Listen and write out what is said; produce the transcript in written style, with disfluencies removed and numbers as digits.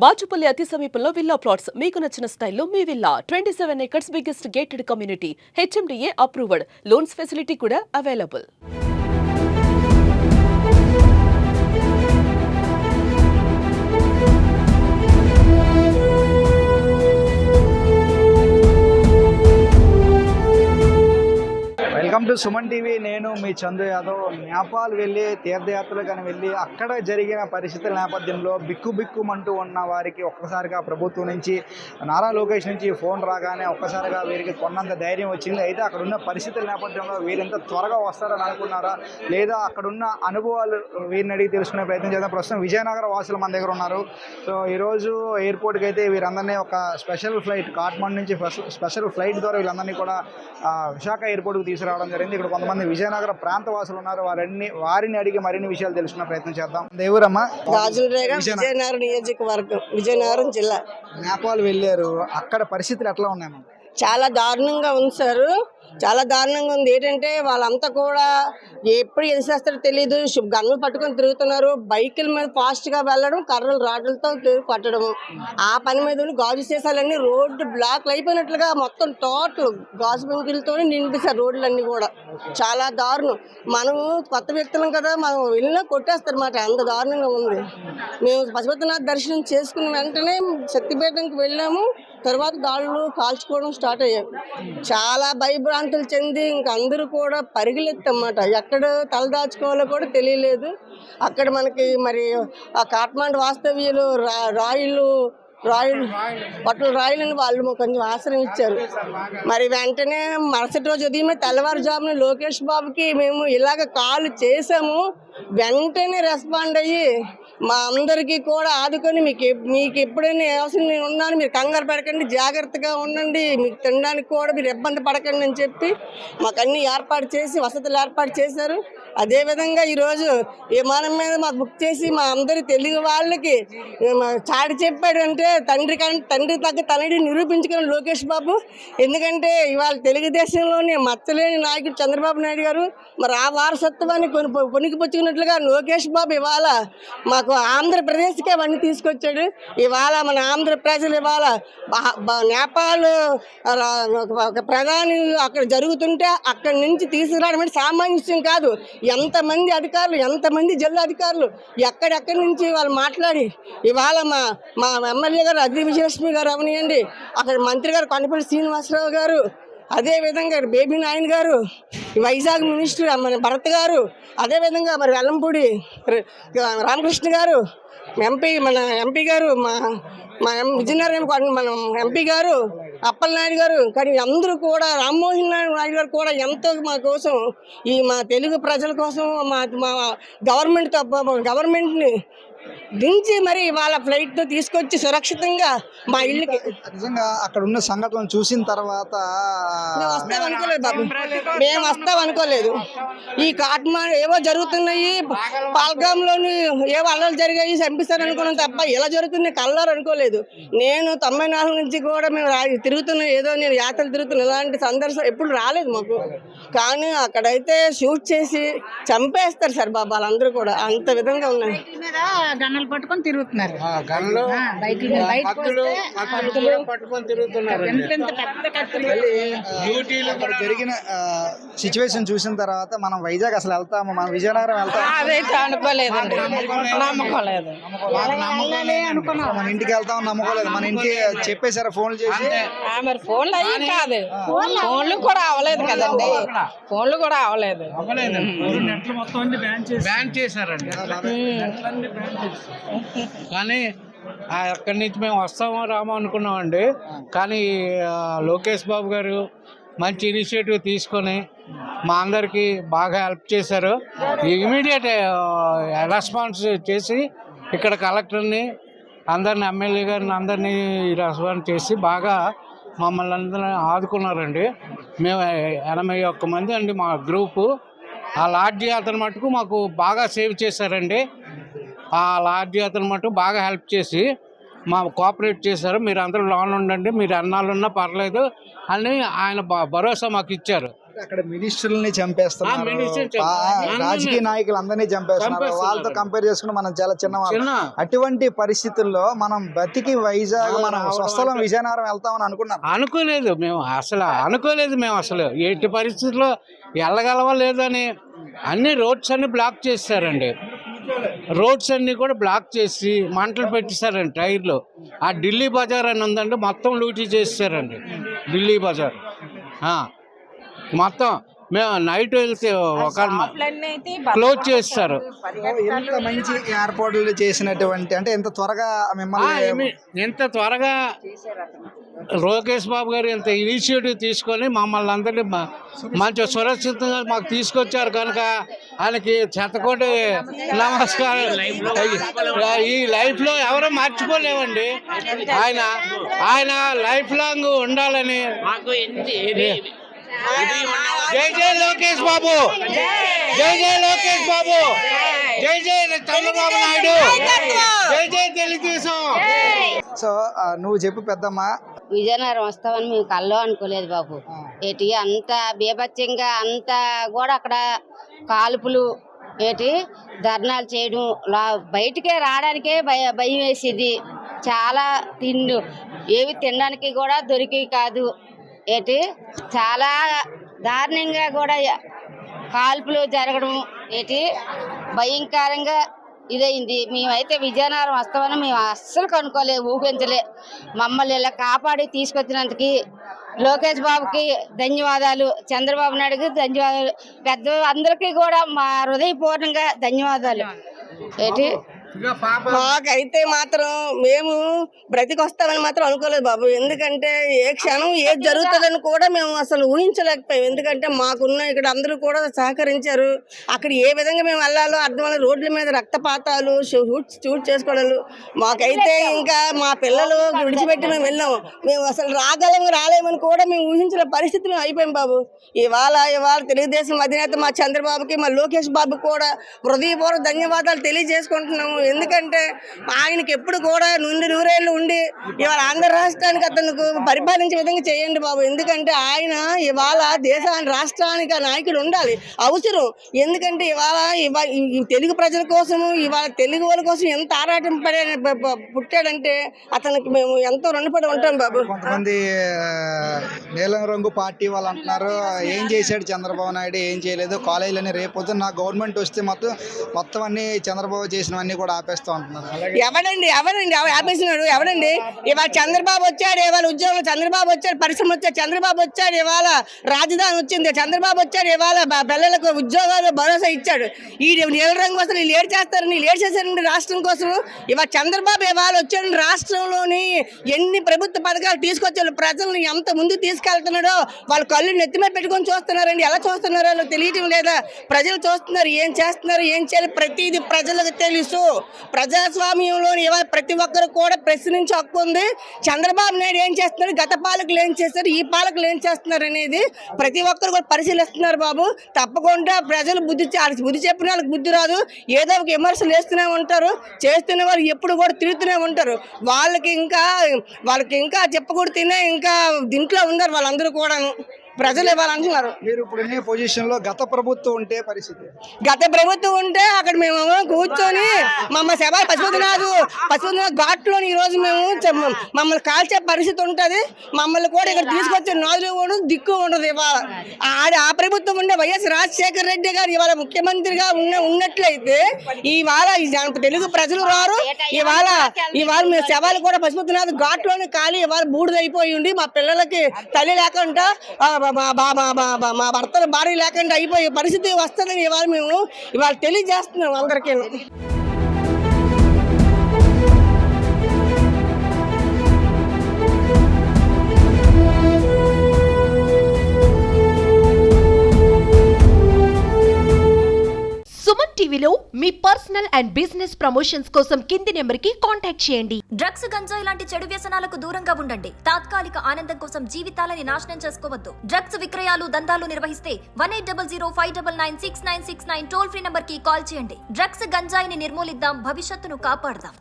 బాచుపల్లి అతి సమీపంలో villa plots మీకు నచ్చిన స్టైల్లో మీ villa 27 acres biggest gated community HMDA approved loans facility కూడా available. Welcome to Suman TV. నేను మీ చందు యాదవ్. నేపాల్ వెళ్ళి తీర్థయాత్రలు కానీ వెళ్ళి అక్కడ జరిగిన పరిస్థితుల నేపథ్యంలో బిక్కుమంటూ ఉన్న వారికి ఒక్కసారిగా ప్రభుత్వం నుంచి నారా లోకేష్ నుంచి ఫోన్ రాగానే ఒక్కసారిగా వీరికి కొన్నంత ధైర్యం వచ్చింది. అయితే అక్కడ ఉన్న పరిస్థితుల నేపథ్యంలో వీరింత త్వరగా వస్తారని అనుకున్నారా, లేదా అక్కడున్న అనుభవాలు వీరిని అడిగి తెలుసుకునే ప్రయత్నం చేద్దాం. ప్రస్తుతం విజయనగర వాసులు మన దగ్గర ఉన్నారు. సో ఈరోజు ఎయిర్పోర్ట్కి అయితే వీరందరినీ ఒక స్పెషల్ ఫ్లైట్ కాట్మండ్ నుంచి స్పెషల్ ఫ్లైట్ ద్వారా వీళ్ళందరినీ కూడా విశాఖ ఎయిర్పోర్ట్కి తీసుకురావడం జరిగింది. ఇక్కడ కొంతమంది విజయనగర ప్రాంత వాసులు ఉన్నారు. వారిని అడిగి మరిన్ని విషయాలు తెలుసుకునే ప్రయత్నం చేద్దాం. దేవురమ్మా, విజయనగరం నియోజకవర్గం, విజయనగరం జిల్లా. నేపాల్ వెళ్ళారు, అక్కడ పరిస్థితులు ఎట్లా ఉన్నాయమ్మా? చాలా దారుణంగా ఉంది సార్, చాలా దారుణంగా ఉంది. ఏంటంటే వాళ్ళంతా కూడా ఎప్పుడు ఏం చేస్తారో తెలియదు, గన్నులు పట్టుకొని తిరుగుతున్నారు. బైకుల మీద ఫాస్ట్గా వెళ్ళడం, కర్రలు రాడ్లతో పట్టడం, ఆ పని మీద గాజు సీసాలన్నీ రోడ్డు బ్లాక్లు అయిపోయినట్లుగా మొత్తం టోటల్ గాజు బంకులతో నిండిస్తారు రోడ్లన్నీ కూడా. చాలా దారుణం. మనము కొత్త వ్యక్తులం కదా, మనం వెళ్ళినా కొట్టేస్తారన్నమాట, అంత దారుణంగా ఉంది. మేము పశుపతినాథ్ దర్శనం చేసుకున్న వెంటనే శక్తిపీఠంకి వెళ్ళాము. తర్వాత దాడులు కాల్చుకోవడం స్టార్ట్ అయ్యాయి. చాలా భయభ్రాంతులు చెంది ఇంకా అందరూ కూడా పరిగెలెత్తమాట. ఎక్కడ తలదాచుకోవాలో కూడా తెలియలేదు. అక్కడ మనకి మరి ఆ కాట్మండ్ వాస్తవ్యులు రాయులు పట్టుల రాయులని వాళ్ళు కొంచెం ఆశ్రయం ఇచ్చారు. మరి వెంటనే మరుసటి రోజు ఉదయమే తెల్లవారుజామున లోకేష్ బాబుకి మేము ఇలాగ కాల్ చేసాము. వెంటనే రెస్పాండ్ అయ్యి మా అందరికీ కూడా ఆదుకొని మీకు ఎప్పుడైనా అవసరం నేను ఉన్నాను, మీరు కంగారు పడకండి, జాగ్రత్తగా ఉండండి, మీకు తినడానికి కూడా మీరు ఇబ్బంది పడకండి అని చెప్పి మాకు అన్ని ఏర్పాటు చేసి వసతులు ఏర్పాటు చేశారు. అదేవిధంగా ఈరోజు విమానం మీద మాకు బుక్ చేసి మా అందరి తెలుగు వాళ్ళకి చాటి చెప్పాడు. అంటే తండ్రి తగ్గ తనని నిరూపించుకున్న లోకేష్ బాబు. ఎందుకంటే ఇవాళ తెలుగుదేశంలోని మచ్చలేని నాయకుడు చంద్రబాబు నాయుడు గారు మరి ఆ వారసత్వాన్ని కొనికిపుచ్చుకున్నట్లుగా లోకేష్ బాబు ఇవాళ మాకు ఆంధ్రప్రదేశ్కి అవన్నీ తీసుకొచ్చాడు. ఇవాళ మన ఆంధ్ర ప్రజలు ఇవాళ నేపాల్ ఒక ప్రధాని అక్కడ జరుగుతుంటే అక్కడి నుంచి తీసుకురావడం అంటే సామాన్య విషయం కాదు. ఎంతమంది అధికారులు, ఎంతమంది జిల్లా అధికారులు ఎక్కడెక్కడి నుంచి వాళ్ళు మాట్లాడి ఇవాళ మా ఎమ్మెల్యే గారు అద్రి విజయలక్ష్మి గారు అవనియండి, అక్కడ మంత్రి గారు కొండపల్లి శ్రీనివాసరావు గారు, అదేవిధంగా బేబీ నాయన్ గారు, వైజాగ్ మినిస్టర్ మన భరత్ గారు, అదేవిధంగా మరి వెల్లంపూడి రామకృష్ణ గారు, మన ఎంపీ గారు, మా విజయనగరం మన ఎంపీ గారు అప్పలనాయుడు గారు, కానీ అందరూ కూడా రామ్మోహన్ నాయుడు గారు కూడా ఎంతో మా కోసం, మా తెలుగు ప్రజల కోసం మా గవర్నమెంట్ని దించి మరి వాళ్ళ ఫ్లైట్తో తీసుకొచ్చి సురక్షితంగా మా ఇల్లుకి. నిజంగా అక్కడ ఉన్న సంఘటనలు చూసిన తర్వాత మేము వస్తాం అనుకోలేదు. ఈ కాట్మండ్ ఏవో జరుగుతున్నాయి, పాల్గాంలోని ఏవో అల్లలు జరిగాయి, చంపిస్తారు అనుకున్నాం తప్ప ఇలా జరుగుతున్నాయి కల్లారు అనుకోలేదు. నేను 94 నుంచి కూడా మేము తిరుగుతున్నాం, ఏదో నేను యాత్రలు తిరుగుతున్నా, ఇలాంటి సందర్శనం ఎప్పుడు రాలేదు మాకు. కానీ అక్కడైతే షూట్ చేసి చంపేస్తారు సార్ బాబా, వాళ్ళందరూ కూడా అంత విధంగా ఉన్నాయి. గన్నలు పట్టుకొని తిరుగుతున్నారు, జరిగిన సిచ్యువేషన్ చూసిన తర్వాత మనం వైజాగ్ అసలు వెళ్తాము, మనం విజయనగరం వెళ్తాము అదైతే అనుకోలేదండి, నమ్మకోలేదు. మన ఇంటికి వెళ్తాం నమ్మకోలేదు. మన ఇంటికి చెప్పేశారా ఫోన్లు చేసి? మరి ఫోన్లు అయ్యి కాదు, ఫోన్లు కూడా అవ్వలేదు కదండి, ఫోన్లు కూడా అవ్వలేదు. బ్యాన్ చేశారండి. కానీ అక్కడి నుంచి మేము వస్తామో రామో అనుకున్నామండి. కానీ లోకేష్ బాబు గారు మంచి ఇనిషియేటివ్ తీసుకొని మా అందరికీ బాగా హెల్ప్ చేశారు. ఇమీడియట్ రెస్పాన్స్ చేసి ఇక్కడ కలెక్టర్ని అందరిని, ఎమ్మెల్యే గారిని అందరినీ రెస్పాన్స్ చేసి బాగా మమ్మల్ని అందరినీ ఆదుకున్నారండి. మేము 81 మంది అండి మా గ్రూపు. ఆ లాడ్జీ అతను మటుకు మాకు బాగా సేవ్ చేశారండి. ఆ లాడ్జీ అతను మటుకు బాగా హెల్ప్ చేసి మా కోఆపరేట్ చేశారు. మీరు అందరూ లోన్ ఉండండి, మీరు ఎన్నాళ్ళున్నా పర్లేదు అని ఆయన భరోసా మాకు ఇచ్చారు. అక్కడ మినిస్టర్లని చంపేస్తున్నారు, రాజకీయ నాయకులందరినీ చంపేస్తున్నారు. వాళ్ళతో కంపేర్ చేసుకుని మనం చాలా చిన్న. అటువంటి పరిస్థితుల్లో మనం బతికి వైజాగ్ మనం స్వస్థలం విజయనగరం వెళ్తామని అనుకున్నాం. అనుకోలేదు మేము అసలు ఎట్టి పరిస్థితుల్లో వెళ్ళగలవా లేదని అన్ని రోడ్స్ అన్ని బ్లాక్ చేస్తారండి. రోడ్స్ అన్ని కూడా బ్లాక్ చేసి మంటలు పెట్టేశారండి టైర్లు. ఆ ఢిల్లీ బజార్ అని ఉందండి, మొత్తం లూటీ చేస్తారండి ఢిల్లీ బజార్ మొత్తం. మేము నైట్ వెళ్తే ఒక క్లోజ్ చేస్తారు. ఇంత మంచి ఏర్పాట్లు చేసినటువంటి అంటే ఇంత త్వరగా మిమ్మల్ని ఎంత త్వరగా లోకేష్ బాబు గారు ఇంత ఇనిషియేటివ్ తీసుకొని మమ్మల్ని అందరినీ మంచి సురక్షితంగా మాకు తీసుకొచ్చారు కనుక ఆయనకి శతకోటి నమస్కారం. ఈ లైఫ్లో ఎవరో మర్చిపోలేమండి. ఆయన లైఫ్ లాంగ్ ఉండాలని. జై జై లోకేష్ బాబు, జై జై లోకేష్ బాబు, జై జై చంద్రబాబు నాయుడు, జై జై తెలుగుదేశం. సో నువ్వు చెప్పు పెద్దమ్మ. విజయనగరం వస్తామని మేము కల్లో అనుకోలేదు బాబు. ఏటి అంత బీభత్సంగా అంత కూడా అక్కడ కాల్పులు ఏటి ధర్నాలు చేయడం, బయటికే రావడానికే భయం వేసేది. చాలా ఏవి తినడానికి కూడా దొరికేవి కాదు. ఏటి చాలా దారుణంగా కూడా కాల్పులు జరగడం ఏటి భయంకరంగా ఇదైంది. మేమైతే విజయనగరం వస్తామని మేము అస్సలు కనుక్కోలేదు, ఊహించలే. మమ్మల్ని ఇలా కాపాడి తీసుకొచ్చినందుకు లోకేష్ బాబుకి ధన్యవాదాలు, చంద్రబాబు నాయుడుకి ధన్యవాదాలు, పెద్ద అందరికీ కూడా మా హృదయపూర్ణంగా ధన్యవాదాలు. ఏంటి మాకైతే మాత్రం మేము బ్రతికొస్తామని మాత్రం అనుకోలేదు బాబు. ఎందుకంటే ఏ క్షణం ఏది జరుగుతుందని కూడా మేము అసలు ఊహించలేకపోయాం. ఎందుకంటే మాకున్న ఇక్కడ అందరూ కూడా సహకరించారు. అక్కడ ఏ విధంగా మేము వెళ్ళాలో అర్థం, రోడ్ల మీద రక్తపాతాలు, షూట్ చేసుకోవడాలు. మాకైతే ఇంకా మా పిల్లలు విడిచిపెట్టి మేము వెళ్ళాము. మేము అసలు రాలేమని కూడా మేము ఊహించిన పరిస్థితి మేము అయిపోయాం బాబు. ఇవాళ తెలుగుదేశం అధినేత మా చంద్రబాబుకి, మా లోకేష్ బాబుకి కూడా హృదయపూర్వక ధన్యవాదాలు తెలియజేసుకుంటున్నాము. ఎందుకంటే ఆయనకి ఎప్పుడు కూడా నూరేళ్లు ఉండి ఇవాళ ఆంధ్ర రాష్ట్రానికి అతనికి పరిపాలించే విధంగా చేయండి బాబు. ఎందుకంటే ఆయన ఇవాళ రాష్ట్రానికి ఆ నాయకుడు ఉండాలి, అవసరం. ఎందుకంటే ఇవాళ తెలుగు ప్రజల కోసము, ఇవాళ తెలుగు వాళ్ళ కోసం ఎంత ఆరాటం పుట్టాడంటే అతనికి మేము ఎంతో రుణపడి ఉంటాం బాబు. కొంతమంది నీలం రంగు పార్టీ వాళ్ళు అంటున్నారు, ఏం చేశాడు చంద్రబాబు నాయుడు, ఏం చేయలేదు, కాలేజీలని రేపు నా గవర్నమెంట్ వస్తే మొత్తం అన్ని చంద్రబాబు చేసినవన్నీ కూడా ఆపేస్తూ ఉంటున్నారు. ఎవడండి ఆపేసినాడు? ఎవడండి? ఇవాళ చంద్రబాబు వచ్చాడు, ఇవాళ ఉద్యోగం చంద్రబాబు వచ్చాడు, పరిశ్రమ వచ్చాడు చంద్రబాబు వచ్చాడు, ఇవాళ రాజధాని వచ్చింది చంద్రబాబు వచ్చాడు, ఇవాళ పిల్లలకు ఉద్యోగాలు భరోసా ఇచ్చాడు. ఈ నీల రంగు అసలు వీళ్ళు ఏడు చేశారండి రాష్ట్రం కోసం. ఇవాళ చంద్రబాబు ఇవాళ వచ్చాడు, రాష్ట్రంలోని ఎన్ని ప్రభుత్వ పథకాలు తీసుకొచ్చాడు, ప్రజలను ఎంత ముందుకు తీసుకెళ్తున్నాడో వాళ్ళ కళ్ళు నెత్తిమే పెట్టుకొని చూస్తున్నారండి. ఎలా చూస్తున్నారో తెలియటం లేదా? ప్రజలు చూస్తున్నారు, ఏం చేస్తున్నారు, ఏం చేయాలి, ప్రతిదీ ప్రజలకు తెలుసు. ప్రజాస్వామ్యంలో ఇవాళ ప్రతి ఒక్కరు కూడా ప్రశ్నించే హక్కు ఉంది. చంద్రబాబు నాయుడు ఏం చేస్తున్నారు, గత పాలకులు ఏం చేస్తారు, ఈ పాలకులు ఏం చేస్తున్నారు అనేది ప్రతి ఒక్కరు కూడా పరిశీలిస్తున్నారు బాబు. తప్పకుండా ప్రజలు బుద్ధి చెప్పిన వాళ్ళకి బుద్ధి రాదు, ఏదో ఒక విమర్శలు వేస్తూనే ఉంటారు, చేస్తున్న వాళ్ళు ఎప్పుడు కూడా తిరుగుతూనే ఉంటారు. వాళ్ళకి ఇంకా చెప్పకూడదు, ఇంకా దీంట్లో ఉన్నారు వాళ్ళందరూ కూడాను. ప్రజలు ఇవ్వాలంటున్నారు. మీరు ఇప్పుడు పొజిషన్ లో గత ప్రభుత్వం ఉంటే పరిస్థితి, గత ప్రభుత్వం ఉంటే అక్కడ మేము కూర్చొని మమ్మల్ని శవాలు పశుపతినాథ్ ఘాట్లోని ఈ రోజు మేము మమ్మల్ని కాల్చే పరిస్థితి ఉంటుంది. మమ్మల్ని కూడా ఇక్కడ తీసుకొచ్చే నాదులు కూడా దిక్కు ఉండదు. ఇవాళ ఆ ప్రభుత్వం ఉండే వైఎస్ రాజశేఖర రెడ్డి గారు ఇవాళ ముఖ్యమంత్రిగా ఉన్నట్లయితే ఇవాళ తెలుగు ప్రజలు రారు. ఇవాళ మేము శవాలు కూడా పశుపతినాథ్ ఘాట్లోని ఖాళీ ఇవాళ బూడిదైపోయి ఉండి మా పిల్లలకి తల్లి లేకుండా మా భర్తల భార్య లేకుండా అయిపోయే పరిస్థితి వస్తుందని ఇవాళ తెలియజేస్తున్నాం అందరికీ. సుమన్ టీవీలో మీ పర్సనల్ అండ్ బిజినెస్ ప్రమోషన్స్ కోసం కింది నెంబర్కి కాంటాక్ట్ చేయండి. డ్రగ్స్, గంజాయి లాంటి చెడు వ్యసనాలకు దూరంగా ఉండండి. తాత్కాలిక ఆనందం కోసం జీవితాలని నాశనం చేసుకోవద్దు. డ్రగ్స్ విక్రయాలు, దందాలు నిర్వహిస్తే 1800599696 టోల్ ఫ్రీ నంబర్ కి కాల్ చేయండి. డ్రగ్స్, గంజాయిని నిర్మూలిద్దాం, భవిష్యత్తును కాపాడదాం.